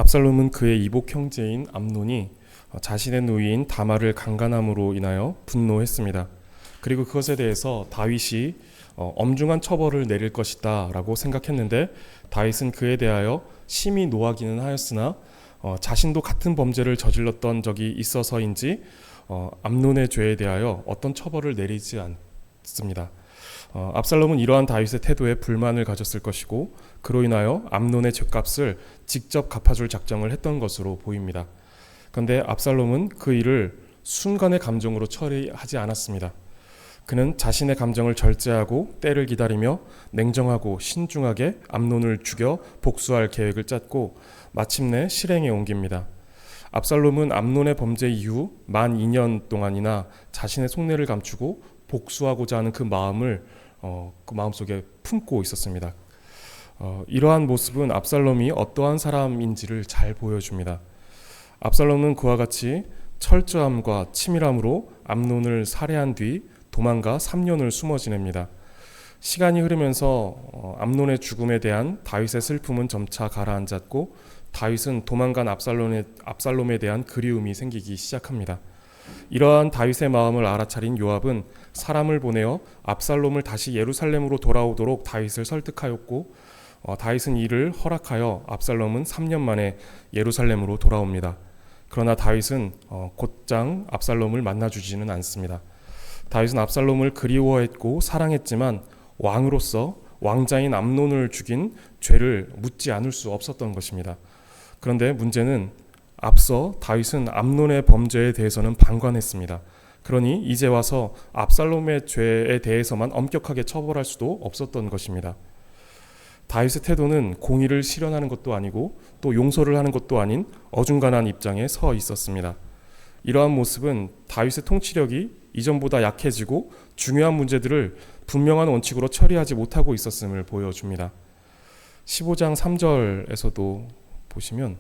압살롬은 그의 이복 형제인 암논이 자신의 누이인 다말을 강간함으로 인하여 분노했습니다. 그리고 그것에 대해서 다윗이 엄중한 처벌을 내릴 것이다 라고 생각했는데, 다윗은 그에 대하여 심히 노하기는 하였으나 자신도 같은 범죄를 저질렀던 적이 있어서인지 암논의 죄에 대하여 어떤 처벌을 내리지 않습니다. 압살롬은 이러한 다윗의 태도에 불만을 가졌을 것이고, 그로 인하여 암논의 죗값을 직접 갚아줄 작정을 했던 것으로 보입니다. 그런데 압살롬은 그 일을 순간의 감정으로 처리하지 않았습니다. 그는 자신의 감정을 절제하고 때를 기다리며 냉정하고 신중하게 암논을 죽여 복수할 계획을 짰고 마침내 실행에 옮깁니다. 압살롬은 암논의 범죄 이후 만 2년 동안이나 자신의 속내를 감추고 복수하고자 하는 그 마음을 그 마음속에 품고 있었습니다. 이러한 모습은 압살롬이 어떠한 사람인지를 잘 보여줍니다. 압살롬은 그와 같이 철저함과 치밀함으로 암논을 살해한 뒤 도망가 3년을 숨어 지냅니다. 시간이 흐르면서 암논의 죽음에 대한 다윗의 슬픔은 점차 가라앉았고, 다윗은 도망간 압살롬에 대한 그리움이 생기기 시작합니다. 이러한 다윗의 마음을 알아차린 요압은 사람을 보내어 압살롬을 다시 예루살렘으로 돌아오도록 다윗을 설득하였고, 다윗은 이를 허락하여 압살롬은 3년 만에 예루살렘으로 돌아옵니다. 그러나 다윗은 곧장 압살롬을 만나주지는 않습니다. 다윗은 압살롬을 그리워했고 사랑했지만 왕으로서 왕자인 암논을 죽인 죄를 묻지 않을 수 없었던 것입니다. 그런데 문제는 앞서 다윗은 암논의 범죄에 대해서는 방관했습니다. 그러니 이제 와서 압살롬의 죄에 대해서만 엄격하게 처벌할 수도 없었던 것입니다. 다윗의 태도는 공의를 실현하는 것도 아니고 또 용서를 하는 것도 아닌 어중간한 입장에 서 있었습니다. 이러한 모습은 다윗의 통치력이 이전보다 약해지고 중요한 문제들을 분명한 원칙으로 처리하지 못하고 있었음을 보여줍니다. 15장 3절에서도 보시면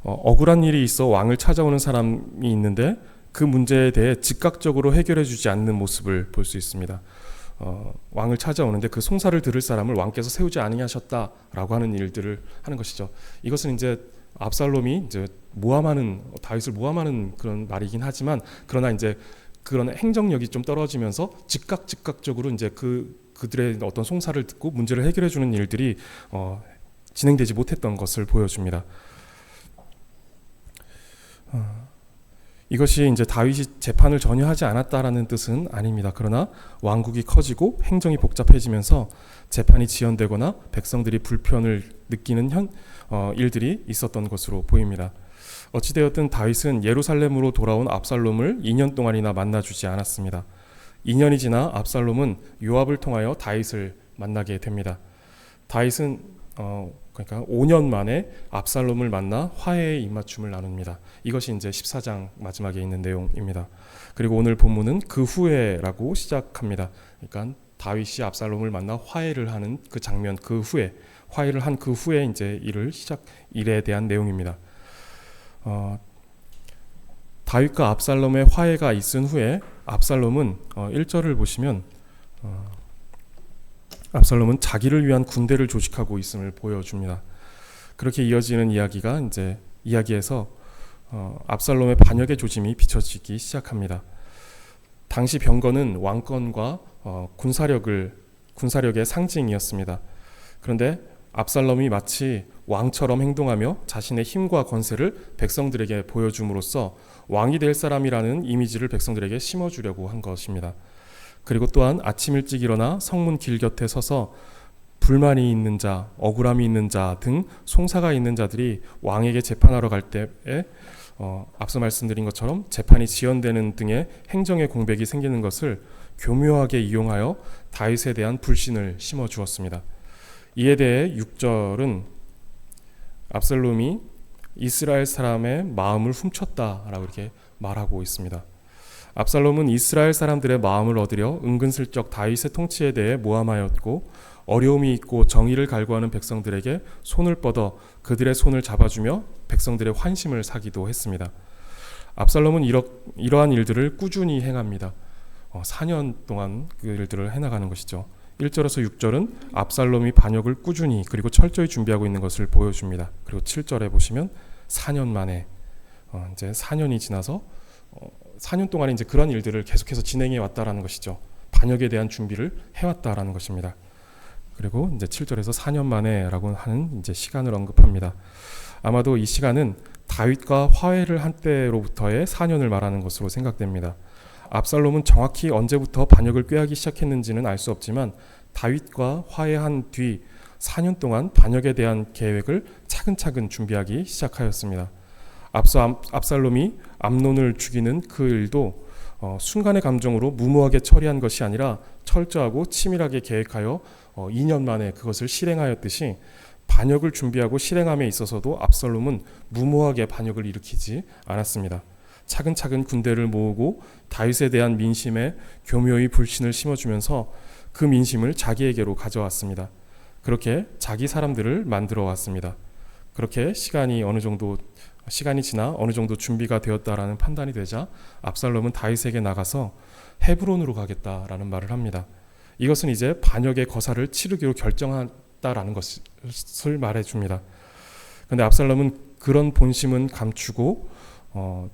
억울한 일이 있어 왕을 찾아오는 사람이 있는데 그 문제에 대해 즉각적으로 해결해 주지 않는 모습을 볼 수 있습니다. 왕을 찾아오는데 그 송사를 들을 사람을 왕께서 세우지 아니하셨다라고 하는 일들을 하는 것이죠. 이것은 이제 압살롬이 이제 다윗을 모함하는 그런 말이긴 하지만, 그러나 이제 그런 행정력이 좀 떨어지면서 즉각적으로 이제 그들의 어떤 송사를 듣고 문제를 해결해 주는 일들이 진행되지 못했던 것을 보여줍니다. 이것이 이제 다윗이 재판을 전혀 하지 않았다라는 뜻은 아닙니다. 그러나 왕국이 커지고 행정이 복잡해지면서 재판이 지연되거나 백성들이 불편을 느끼는 일들이 있었던 것으로 보입니다. 어찌되었든 다윗은 예루살렘으로 돌아온 압살롬을 2년 동안이나 만나주지 않았습니다. 2년이 지나 압살롬은 요압을 통하여 다윗을 만나게 됩니다. 다윗은 그러니까 5년 만에 압살롬을 만나 화해의 입맞춤을 나눕니다. 이것이 이제 14장 마지막에 있는 내용입니다. 그리고 오늘 본문은 그 후에라고 시작합니다. 그러니까 다윗이 압살롬을 만나 화해를 하는 그 장면, 그 후에 화해를 한 그 후에 이제 일에 대한 내용입니다. 다윗과 압살롬의 화해가 있은 후에 압살롬은 1절을 보시면 압살롬은 자기를 위한 군대를 조직하고 있음을 보여줍니다. 그렇게 이어지는 이야기에서 압살롬의 반역의 조짐이 비춰지기 시작합니다. 당시 병거는 왕권과 군사력의 상징이었습니다. 그런데 압살롬이 마치 왕처럼 행동하며 자신의 힘과 권세를 백성들에게 보여줌으로써 왕이 될 사람이라는 이미지를 백성들에게 심어주려고 한 것입니다. 그리고 또한 아침 일찍 일어나 성문 길 곁에 서서 불만이 있는 자, 억울함이 있는 자 등 송사가 있는 자들이 왕에게 재판하러 갈 때에 앞서 말씀드린 것처럼 재판이 지연되는 등의 행정의 공백이 생기는 것을 교묘하게 이용하여 다윗에 대한 불신을 심어주었습니다. 이에 대해 6절은 압살롬이 이스라엘 사람의 마음을 훔쳤다라고 이렇게 말하고 있습니다. 압살롬은 이스라엘 사람들의 마음을 얻으려 은근슬쩍 다윗의 통치에 대해 모함하였고, 어려움이 있고 정의를 갈구하는 백성들에게 손을 뻗어 그들의 손을 잡아주며 백성들의 환심을 사기도 했습니다. 압살롬은 이러한 일들을 꾸준히 행합니다. 4년 동안 그 일들을 해나가는 것이죠. 1절에서 6절은 압살롬이 반역을 꾸준히 그리고 철저히 준비하고 있는 것을 보여줍니다. 그리고 7절에 보시면 4년 만에 이제 4년이 지나서 4년 동안 이제 그런 일들을 계속해서 진행해 왔다라는 것이죠. 반역에 대한 준비를 해왔다라는 것입니다. 그리고 이제 7절에서 4년 만에라고 하는 이제 시간을 언급합니다. 아마도 이 시간은 다윗과 화해를 한 때로부터의 4년을 말하는 것으로 생각됩니다. 압살롬은 정확히 언제부터 반역을 꾀하기 시작했는지는 알 수 없지만 다윗과 화해한 뒤 4년 동안 반역에 대한 계획을 차근차근 준비하기 시작하였습니다. 앞서 압살롬이 암논을 죽이는 그 일도 순간의 감정으로 무모하게 처리한 것이 아니라 철저하고 치밀하게 계획하여 2년 만에 그것을 실행하였듯이 반역을 준비하고 실행함에 있어서도 압살롬은 무모하게 반역을 일으키지 않았습니다. 차근차근 군대를 모으고 다윗에 대한 민심에 교묘히 불신을 심어주면서 그 민심을 자기에게로 가져왔습니다. 그렇게 자기 사람들을 만들어 왔습니다. 그렇게 시간이 지나 어느 정도 준비가 되었다라는 판단이 되자 압살롬은 다윗에게 나가서 헤브론으로 가겠다라는 말을 합니다. 이것은 이제 반역의 거사를 치르기로 결정했다라는 것을 말해줍니다. 그런데 압살롬은 그런 본심은 감추고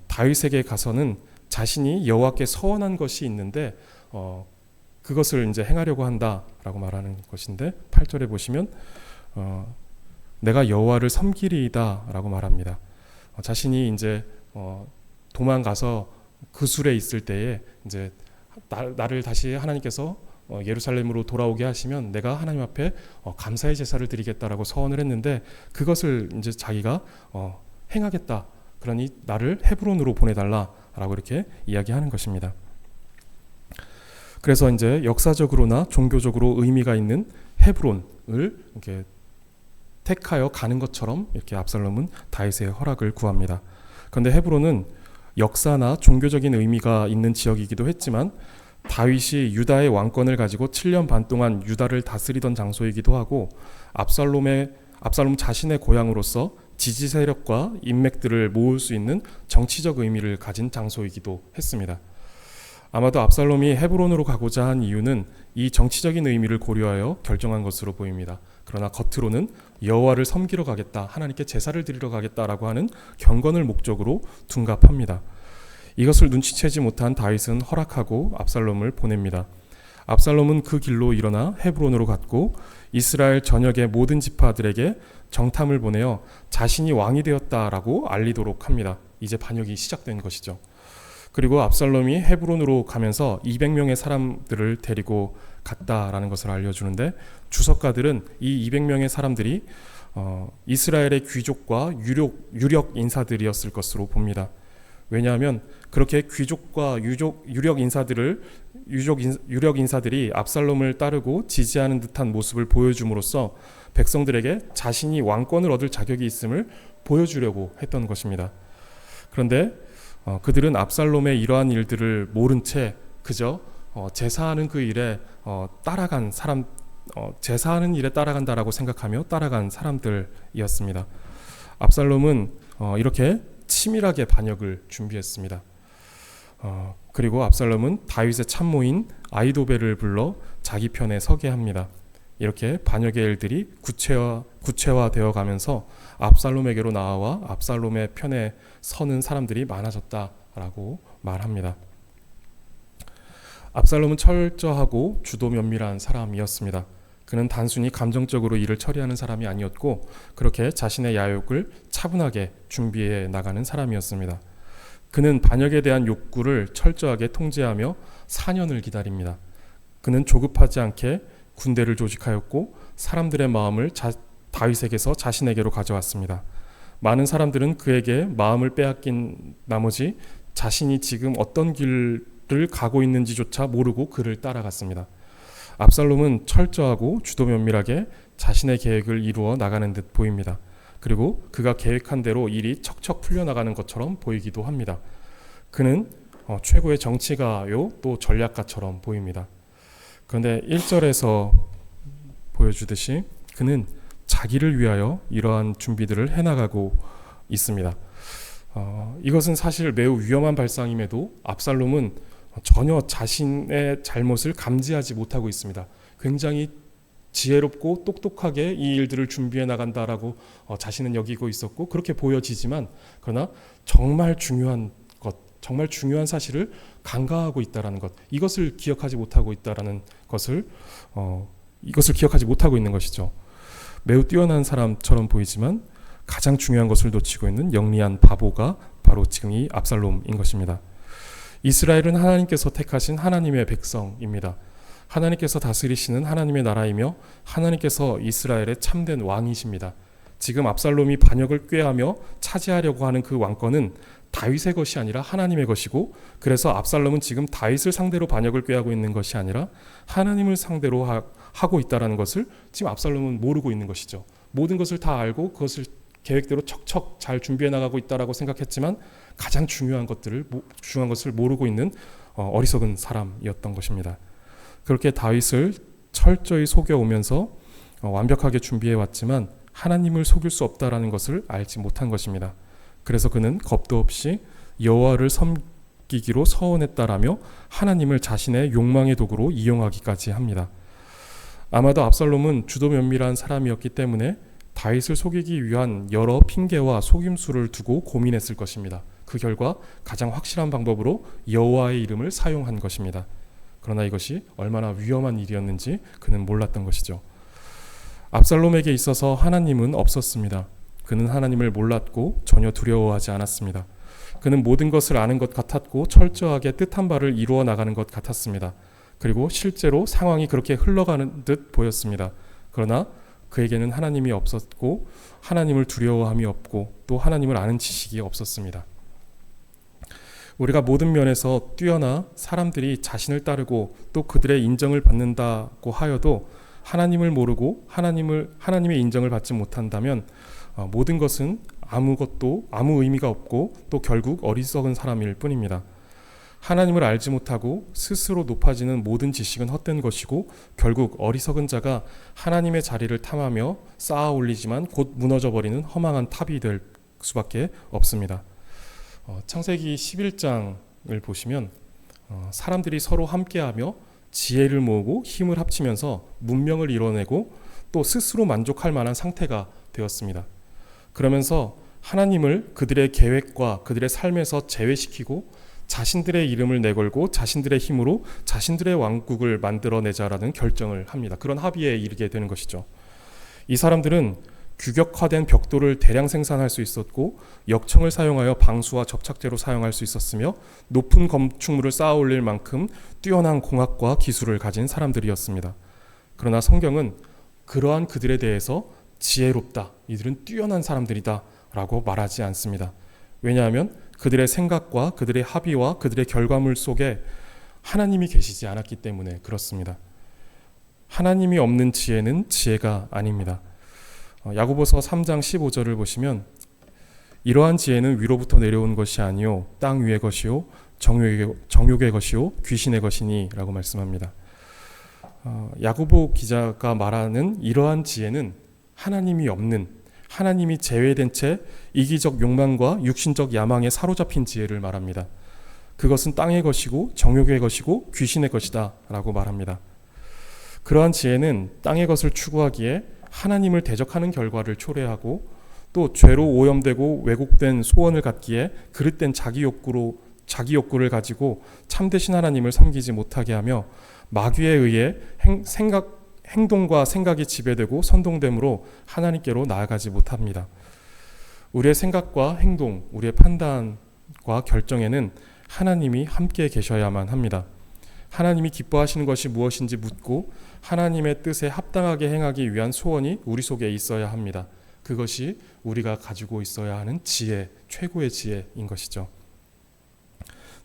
다윗에게 가서는 자신이 여호와께 서원한 것이 있는데 그것을 이제 행하려고 한다라고 말하는 것인데 8절에 보시면 내가 여호와를 섬기리이다라고 말합니다. 자신이 이제 도망가서 그술에 있을 때에 이제 나를 다시 하나님께서 예루살렘으로 돌아오게 하시면 내가 하나님 앞에 감사의 제사를 드리겠다라고 서원을 했는데 그것을 이제 자기가 행하겠다. 그러니 나를 헤브론으로 보내달라라고 이렇게 이야기하는 것입니다. 그래서 이제 역사적으로나 종교적으로 의미가 있는 헤브론을 이렇게 택하여 가는 것처럼 이렇게 압살롬은 다윗의 허락을 구합니다. 그런데 헤브론은 역사나 종교적인 의미가 있는 지역이기도 했지만 다윗이 유다의 왕권을 가지고 7년 반 동안 유다를 다스리던 장소이기도 하고 압살롬 자신의 고향으로서 지지 세력과 인맥들을 모을 수 있는 정치적 의미를 가진 장소이기도 했습니다. 아마도 압살롬이 헤브론으로 가고자 한 이유는 이 정치적인 의미를 고려하여 결정한 것으로 보입니다. 그러나 겉으로는 여호와를 섬기러 가겠다, 하나님께 제사를 드리러 가겠다라고 하는 경건을 목적으로 둔갑합니다. 이것을 눈치채지 못한 다윗은 허락하고 압살롬을 보냅니다. 압살롬은 그 길로 일어나 헤브론으로 갔고 이스라엘 전역의 모든 지파들에게 정탐을 보내어 자신이 왕이 되었다라고 알리도록 합니다. 이제 반역이 시작된 것이죠. 그리고 압살롬이 헤브론으로 가면서 200명의 사람들을 데리고 갔다라는 것을 알려주는데 주석가들은 이 200명의 사람들이 이스라엘의 귀족과 유력 인사들이었을 것으로 봅니다. 왜냐하면 그렇게 귀족과 유력 인사들이 압살롬을 따르고 지지하는 듯한 모습을 보여줌으로써 백성들에게 자신이 왕권을 얻을 자격이 있음을 보여주려고 했던 것입니다. 그런데 그들은 압살롬의 이러한 일들을 모른 채 그저 제사하는 그 일에 제사하는 일에 따라간다라고 생각하며 따라간 사람들이었습니다. 압살롬은 이렇게 치밀하게 반역을 준비했습니다. 그리고 압살롬은 다윗의 참모인 아히도벨을 불러 자기 편에 서게 합니다. 이렇게 반역의 일들이 구체화되어 가면서 압살롬에게로 나와 압살롬의 편에 서는 사람들이 많아졌다라고 말합니다. 압살롬은 철저하고 주도 면밀한 사람이었습니다. 그는 단순히 감정적으로 일을 처리하는 사람이 아니었고 그렇게 자신의 야욕을 차분하게 준비해 나가는 사람이었습니다. 그는 반역에 대한 욕구를 철저하게 통제하며 4년을 기다립니다. 그는 조급하지 않게 군대를 조직하였고 사람들의 마음을 다윗에게서 자신에게로 가져왔습니다. 많은 사람들은 그에게 마음을 빼앗긴 나머지 자신이 지금 어떤 길을 가고 있는지조차 모르고 그를 따라갔습니다. 압살롬은 철저하고 주도 면밀하게 자신의 계획을 이루어 나가는 듯 보입니다. 그리고 그가 계획한 대로 일이 척척 풀려나가는 것처럼 보이기도 합니다. 그는 최고의 정치가요 또 전략가처럼 보입니다. 그런데 1절에서 보여주듯이 그는 자기를 위하여 이러한 준비들을 해나가고 있습니다. 이것은 사실 매우 위험한 발상임에도 압살롬은 전혀 자신의 잘못을 감지하지 못하고 있습니다. 굉장히 지혜롭고 똑똑하게 이 일들을 준비해 나간다라고 자신은 여기고 있었고 그렇게 보여지지만, 그러나 정말 중요한 것, 정말 중요한 사실을 간과하고 있다라는 것, 이것을 기억하지 못하고 있다라는 것을 이것을 기억하지 못하고 있는 것이죠. 매우 뛰어난 사람처럼 보이지만 가장 중요한 것을 놓치고 있는 영리한 바보가 바로 지금 이 압살롬인 것입니다. 이스라엘은 하나님께서 택하신 하나님의 백성입니다. 하나님께서 다스리시는 하나님의 나라이며 하나님께서 이스라엘의 참된 왕이십니다. 지금 압살롬이 반역을 꾀하며 차지하려고 하는 그 왕권은 다윗의 것이 아니라 하나님의 것이고, 그래서 압살롬은 지금 다윗을 상대로 반역을 꾀하고 있는 것이 아니라 하나님을 상대로 하고 있다는 것을 지금 압살롬은 모르고 있는 것이죠. 모든 것을 다 알고 그것을 계획대로 척척 잘 준비해 나가고 있다라고 생각했지만 가장 중요한 것을 모르고 있는 어리석은 사람이었던 것입니다. 그렇게 다윗을 철저히 속여오면서 완벽하게 준비해 왔지만 하나님을 속일 수 없다라는 것을 알지 못한 것입니다. 그래서 그는 겁도 없이 여호와를 섬기기로 서원했다라며 하나님을 자신의 욕망의 도구로 이용하기까지 합니다. 아마도 압살롬은 주도 면밀한 사람이었기 때문에 다윗을 속이기 위한 여러 핑계와 속임수를 두고 고민했을 것입니다. 그 결과 가장 확실한 방법으로 여호와의 이름을 사용한 것입니다. 그러나 이것이 얼마나 위험한 일이었는지 그는 몰랐던 것이죠. 압살롬에게 있어서 하나님은 없었습니다. 그는 하나님을 몰랐고 전혀 두려워하지 않았습니다. 그는 모든 것을 아는 것 같았고 철저하게 뜻한 바를 이루어 나가는 것 같았습니다. 그리고 실제로 상황이 그렇게 흘러가는 듯 보였습니다. 그러나 그에게는 하나님이 없었고 하나님을 두려워함이 없고 또 하나님을 아는 지식이 없었습니다. 우리가 모든 면에서 뛰어나 사람들이 자신을 따르고 또 그들의 인정을 받는다고 하여도 하나님을 모르고 하나님의 인정을 받지 못한다면 모든 것은 아무 의미가 없고 또 결국 어리석은 사람일 뿐입니다. 하나님을 알지 못하고 스스로 높아지는 모든 지식은 헛된 것이고 결국 어리석은 자가 하나님의 자리를 탐하며 쌓아 올리지만 곧 무너져버리는 허망한 탑이 될 수밖에 없습니다. 창세기 11장을 보시면 사람들이 서로 함께하며 지혜를 모으고 힘을 합치면서 문명을 이뤄내고 또 스스로 만족할 만한 상태가 되었습니다. 그러면서 하나님을 그들의 계획과 그들의 삶에서 제외시키고 자신들의 이름을 내걸고 자신들의 힘으로 자신들의 왕국을 만들어내자라는 결정을 합니다. 그런 합의에 이르게 되는 것이죠. 이 사람들은 규격화된 벽돌을 대량 생산할 수 있었고 역청을 사용하여 방수와 접착제로 사용할 수 있었으며 높은 건축물을 쌓아 올릴 만큼 뛰어난 공학과 기술을 가진 사람들이었습니다. 그러나 성경은 그러한 그들에 대해서 지혜롭다, 이들은 뛰어난 사람들이다 라고 말하지 않습니다. 왜냐하면 그들의 생각과 그들의 합의와 그들의 결과물 속에 하나님이 계시지 않았기 때문에 그렇습니다. 하나님이 없는 지혜는 지혜가 아닙니다. 야고보서 3장 15절을 보시면 이러한 지혜는 위로부터 내려온 것이 아니요 땅 위의 것이요 정욕의 것이요 귀신의 것이니 라고 말씀합니다. 야고보 기자가 말하는 이러한 지혜는 하나님이 없는, 하나님이 제외된 채 이기적 욕망과 육신적 야망에 사로잡힌 지혜를 말합니다. 그것은 땅의 것이고 정욕의 것이고 귀신의 것이다 라고 말합니다. 그러한 지혜는 땅의 것을 추구하기에 하나님을 대적하는 결과를 초래하고 또 죄로 오염되고 왜곡된 소원을 갖기에 그릇된 자기 욕구를 가지고 참되신 하나님을 섬기지 못하게 하며 마귀에 의해 행동과 생각이 지배되고 선동됨으로 하나님께로 나아가지 못합니다. 우리의 생각과 행동, 우리의 판단과 결정에는 하나님이 함께 계셔야만 합니다. 하나님이 기뻐하시는 것이 무엇인지 묻고 하나님의 뜻에 합당하게 행하기 위한 소원이 우리 속에 있어야 합니다. 그것이 우리가 가지고 있어야 하는 지혜, 최고의 지혜인 것이죠.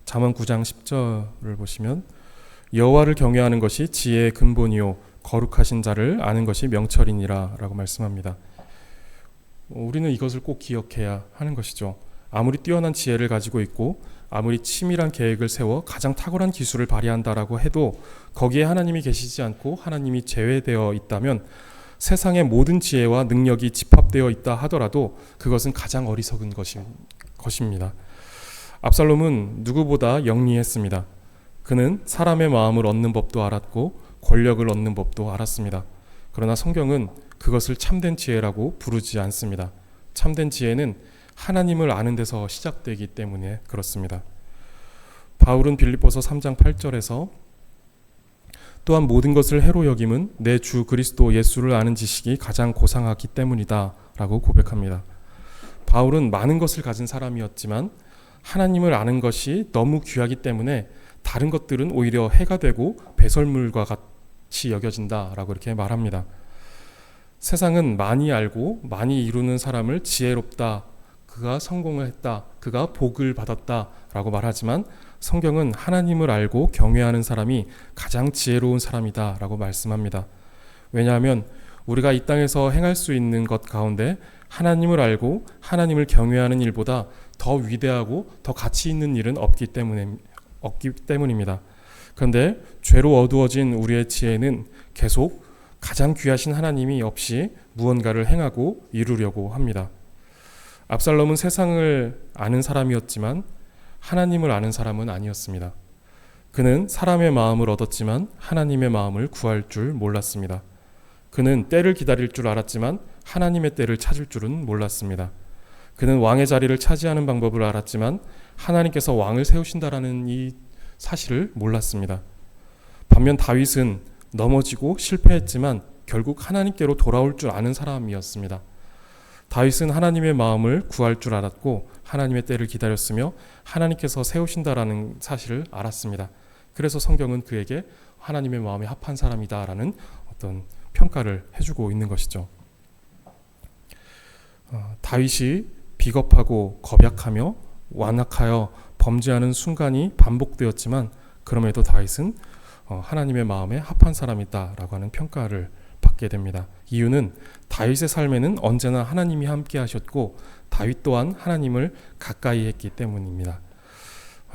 잠언 9장 10절을 보시면 여호와를 경외하는 것이 지혜의 근본이요 거룩하신 자를 아는 것이 명철이니라 라고 말씀합니다. 우리는 이것을 꼭 기억해야 하는 것이죠. 아무리 뛰어난 지혜를 가지고 있고 아무리 치밀한 계획을 세워 가장 탁월한 기술을 발휘한다라고 해도 거기에 하나님이 계시지 않고 하나님이 제외되어 있다면 세상의 모든 지혜와 능력이 집합되어 있다 하더라도 그것은 가장 어리석은 것입니다. 압살롬은 누구보다 영리했습니다. 그는 사람의 마음을 얻는 법도 알았고 권력을 얻는 법도 알았습니다. 그러나 성경은 그것을 참된 지혜라고 부르지 않습니다. 참된 지혜는 하나님을 아는 데서 시작되기 때문에 그렇습니다. 바울은 빌립보서 3장 8절에서 또한 모든 것을 해로 여김은 내 주 그리스도 예수를 아는 지식이 가장 고상하기 때문이다 라고 고백합니다. 바울은 많은 것을 가진 사람이었지만 하나님을 아는 것이 너무 귀하기 때문에 다른 것들은 오히려 해가 되고 배설물과 같이 여겨진다라고 이렇게 말합니다. 세상은 많이 알고 많이 이루는 사람을 지혜롭다, 그가 성공을 했다, 그가 복을 받았다라고 말하지만 성경은 하나님을 알고 경외하는 사람이 가장 지혜로운 사람이다라고 말씀합니다. 왜냐하면 우리가 이 땅에서 행할 수 있는 것 가운데 하나님을 알고 하나님을 경외하는 일보다 더 위대하고 더 가치 있는 일은 없기 때문입니다. 그런데 죄로 어두워진 우리의 지혜는 계속 가장 귀하신 하나님이 없이 무언가를 행하고 이루려고 합니다. 압살롬은 세상을 아는 사람이었지만 하나님을 아는 사람은 아니었습니다. 그는 사람의 마음을 얻었지만 하나님의 마음을 구할 줄 몰랐습니다. 그는 때를 기다릴 줄 알았지만 하나님의 때를 찾을 줄은 몰랐습니다. 그는 왕의 자리를 차지하는 방법을 알았지만 하나님께서 왕을 세우신다라는 이 사실을 몰랐습니다. 반면 다윗은 넘어지고 실패했지만 결국 하나님께로 돌아올 줄 아는 사람이었습니다. 다윗은 하나님의 마음을 구할 줄 알았고 하나님의 때를 기다렸으며 하나님께서 세우신다라는 사실을 알았습니다. 그래서 성경은 그에게 하나님의 마음에 합한 사람이다라는 어떤 평가를 해주고 있는 것이죠. 다윗이 비겁하고 겁약하며 완악하여 범죄하는 순간이 반복되었지만 그럼에도 다윗은 하나님의 마음에 합한 사람이다라고 하는 평가를 받게 됩니다. 이유는 다윗의 삶에는 언제나 하나님이 함께 하셨고 다윗 또한 하나님을 가까이 했기 때문입니다.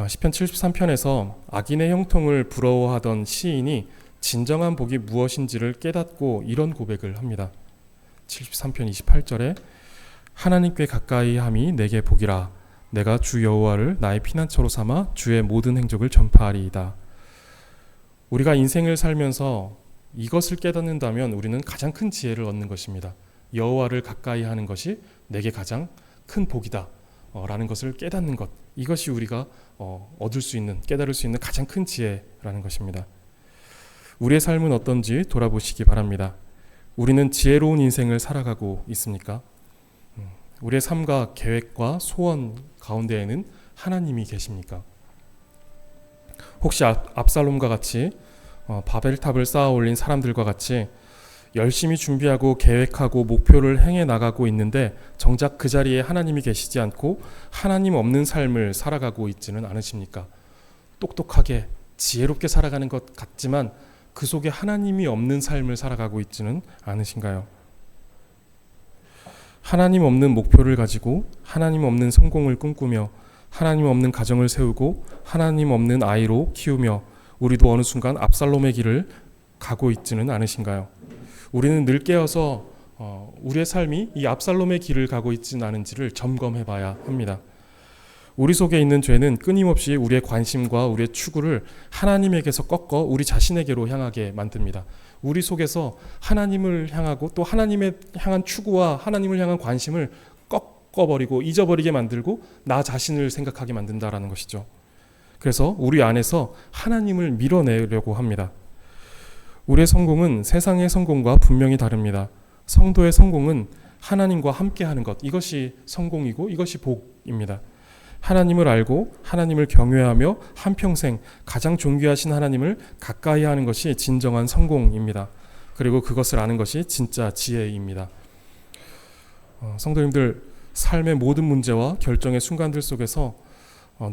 시편 73편에서 악인의 형통을 부러워하던 시인이 진정한 복이 무엇인지를 깨닫고 이런 고백을 합니다. 73편 28절에 하나님께 가까이 함이 내게 복이라 내가 주 여호와를 나의 피난처로 삼아 주의 모든 행적을 전파하리이다. 우리가 인생을 살면서 이것을 깨닫는다면 우리는 가장 큰 지혜를 얻는 것입니다. 여호와를 가까이 하는 것이 내게 가장 큰 복이다 라는 것을 깨닫는 것, 이것이 우리가 얻을 수 있는, 깨달을 수 있는 가장 큰 지혜라는 것입니다. 우리의 삶은 어떤지 돌아보시기 바랍니다. 우리는 지혜로운 인생을 살아가고 있습니까? 우리의 삶과 계획과 소원 가운데에는 하나님이 계십니까? 혹시 압살롬과 같이 바벨탑을 쌓아 올린 사람들과 같이 열심히 준비하고 계획하고 목표를 행해 나가고 있는데 정작 그 자리에 하나님이 계시지 않고 하나님 없는 삶을 살아가고 있지는 않으십니까? 똑똑하게 지혜롭게 살아가는 것 같지만 그 속에 하나님이 없는 삶을 살아가고 있지는 않으신가요? 하나님 없는 목표를 가지고 하나님 없는 성공을 꿈꾸며 하나님 없는 가정을 세우고 하나님 없는 아이로 키우며 우리도 어느 순간 압살롬의 길을 가고 있지는 않으신가요? 우리는 늘 깨어서 우리의 삶이 이 압살롬의 길을 가고 있지는 않은지를 점검해 봐야 합니다. 우리 속에 있는 죄는 끊임없이 우리의 관심과 우리의 추구를 하나님에게서 꺾어 우리 자신에게로 향하게 만듭니다. 우리 속에서 하나님을 향하고 또 하나님에 향한 추구와 하나님을 향한 관심을 꺾어버리고 잊어버리게 만들고 나 자신을 생각하게 만든다라는 것이죠. 그래서 우리 안에서 하나님을 밀어내려고 합니다. 우리의 성공은 세상의 성공과 분명히 다릅니다. 성도의 성공은 하나님과 함께하는 것, 이것이 성공이고 이것이 복입니다. 하나님을 알고 하나님을 경외하며 한평생 가장 존귀하신 하나님을 가까이 하는 것이 진정한 성공입니다. 그리고 그것을 아는 것이 진짜 지혜입니다. 성도님들, 삶의 모든 문제와 결정의 순간들 속에서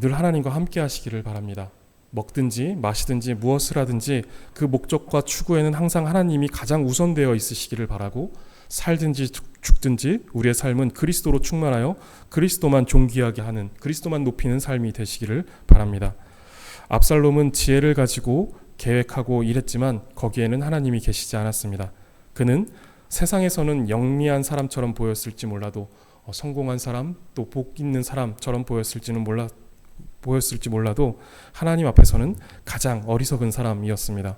늘 하나님과 함께 하시기를 바랍니다. 먹든지 마시든지 무엇을 하든지 그 목적과 추구에는 항상 하나님이 가장 우선되어 있으시기를 바라고 살든지 죽든지 우리의 삶은 그리스도로 충만하여 그리스도만 존귀하게 하는, 그리스도만 높이는 삶이 되시기를 바랍니다. 압살롬은 지혜를 가지고 계획하고 일했지만 거기에는 하나님이 계시지 않았습니다. 그는 세상에서는 영리한 사람처럼 보였을지 몰라도 성공한 사람, 또 복 있는 사람처럼 보였을지는 보였을지 몰라도 하나님 앞에서는 가장 어리석은 사람이었습니다.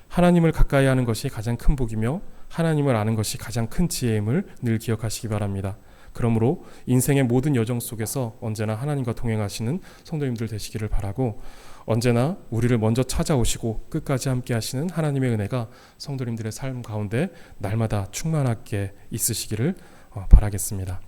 하나님을 가까이 하는 것이 가장 큰 복이며 하나님을 아는 것이 가장 큰 지혜임을 늘 기억하시기 바랍니다. 그러므로 인생의 모든 여정 속에서 언제나 하나님과 동행하시는 성도님들 되시기를 바라고, 언제나 우리를 먼저 찾아오시고 끝까지 함께 하시는 하나님의 은혜가 성도님들의 삶 가운데 날마다 충만하게 있으시기를 바라겠습니다.